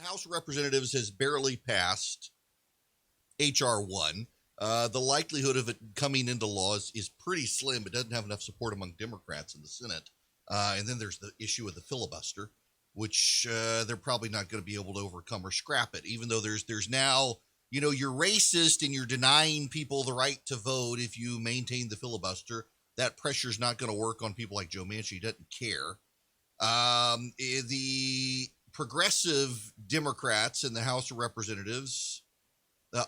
The House of Representatives has barely passed HR1. The likelihood of it coming into law is pretty slim. It doesn't have enough support among Democrats in the Senate. And then there's the issue of the filibuster, which they're probably not going to be able to overcome or scrap it, even though there's now, you're racist and you're denying people the right to vote if you maintain the filibuster. That pressure's not going to work on people like Joe Manchin. He doesn't care. The progressive Democrats in the House of Representatives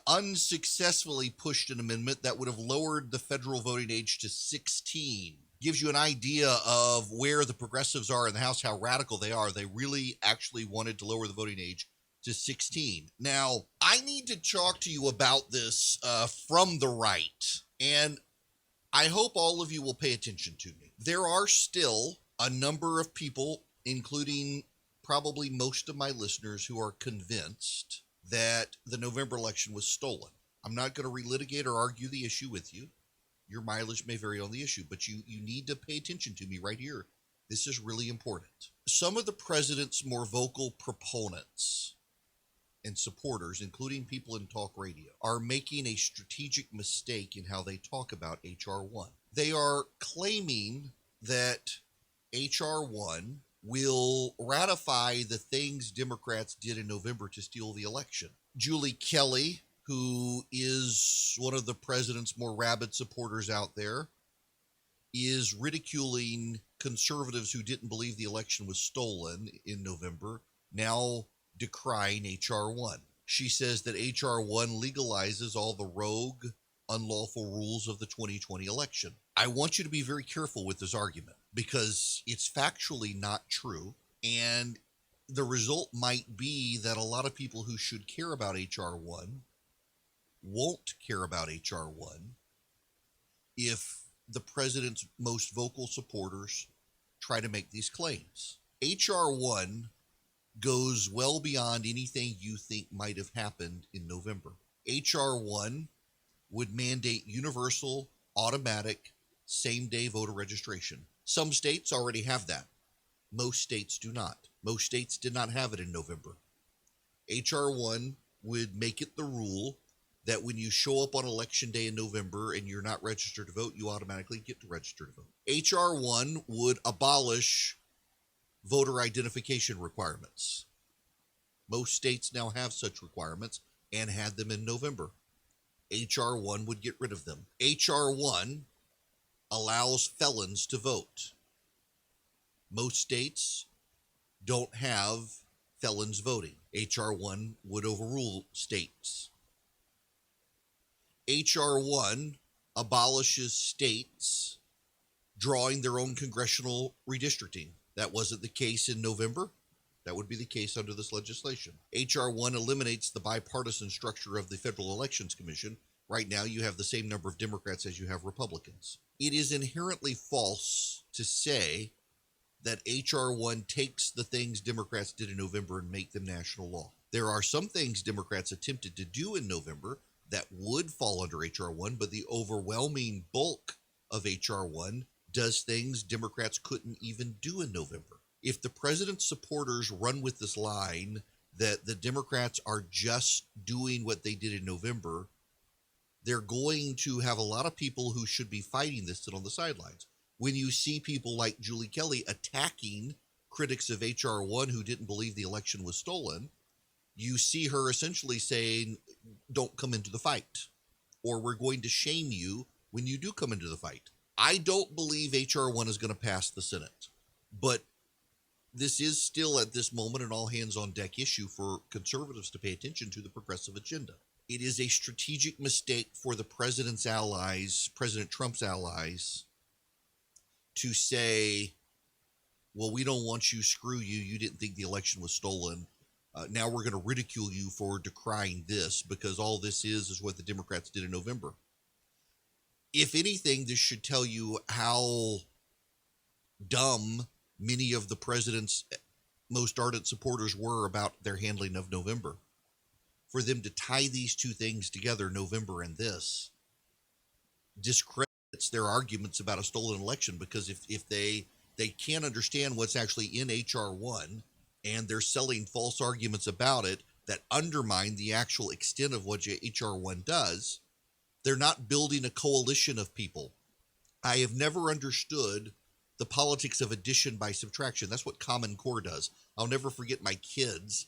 unsuccessfully pushed an amendment that would have lowered the federal voting age to 16. Gives you an idea of where the progressives are in the House, how radical they are. They really actually wanted to lower the voting age to 16. Now, I need to talk to you about this from the right, and I hope all of you will pay attention to me. There are still a number of people, including probably most of my listeners, who are convinced that the November election was stolen. I'm not going to relitigate or argue the issue with you. Your mileage may vary on the issue, but you need to pay attention to me right here. This is really important. Some of the president's more vocal proponents and supporters, including people in talk radio, are making a strategic mistake in how they talk about HR1. They are claiming that HR1 will ratify the things Democrats did in November to steal the election. Julie Kelly, who is one of the president's more rabid supporters out there, is ridiculing conservatives who didn't believe the election was stolen in November, now decrying HR1. She says that HR1 legalizes all the rogue, unlawful rules of the 2020 election. I want you to be very careful with this argument because it's factually not true, and the result might be that a lot of people who should care about HR1 won't care about HR1 if the president's most vocal supporters try to make these claims. HR1 goes well beyond anything you think might have happened in November. HR1 would mandate universal, automatic, same-day voter registration. Some states already have that. Most states do not. Most states did not have it in November. HR1 would make it the rule that when you show up on election day in November and you're not registered to vote, you automatically get to register to vote. HR1 would abolish voter identification requirements. Most states now have such requirements and had them in November. HR1 would get rid of them. HR1 allows felons to vote. Most states don't have felons voting. HR1 would overrule states. HR1 abolishes states drawing their own congressional redistricting. That wasn't the case in November. That would be the case under this legislation. HR1 eliminates the bipartisan structure of the Federal Elections Commission. Right now, you have the same number of Democrats as you have Republicans. It is inherently false to say that HR1 takes the things Democrats did in November and make them national law. There are some things Democrats attempted to do in November that would fall under HR1, but the overwhelming bulk of HR1 does things Democrats couldn't even do in November. If the president's supporters run with this line that the Democrats are just doing what they did in November, they're going to have a lot of people who should be fighting this sit on the sidelines. When you see people like Julie Kelly attacking critics of HR1 who didn't believe the election was stolen, you see her essentially saying, don't come into the fight, or we're going to shame you when you do come into the fight. I don't believe HR1 is going to pass the Senate, but this is still at this moment an all-hands-on-deck issue for conservatives to pay attention to the progressive agenda. It is a strategic mistake for the president's allies, President Trump's allies, to say, well, we don't want you, screw you, you didn't think the election was stolen. Now we're going to ridicule you for decrying this because all this is what the Democrats did in November. If anything, this should tell you how dumb many of the president's most ardent supporters were about their handling of November. For them to tie these two things together, November and this, discredits their arguments about a stolen election, because if they can't understand what's actually in HR1, and they're selling false arguments about it that undermine the actual extent of what HR1 does. They're not building a coalition of people. I have never understood the politics of addition by subtraction. That's what Common Core does. I'll never forget my kids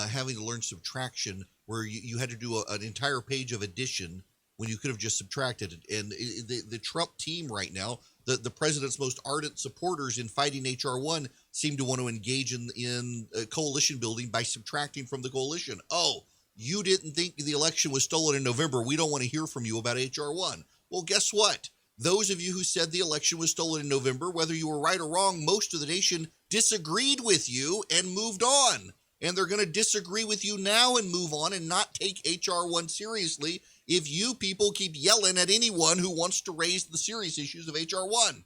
having to learn subtraction, where you had to do an entire page of addition when you could have just subtracted it. And the Trump team right now, the president's most ardent supporters in fighting HR1 seem to want to engage in coalition building by subtracting from the coalition. Oh, you didn't think the election was stolen in November. We don't want to hear from you about HR1. Well, guess what? Those of you who said the election was stolen in November, whether you were right or wrong, most of the nation disagreed with you and moved on. And they're going to disagree with you now and move on and not take HR1 seriously if you people keep yelling at anyone who wants to raise the serious issues of HR1.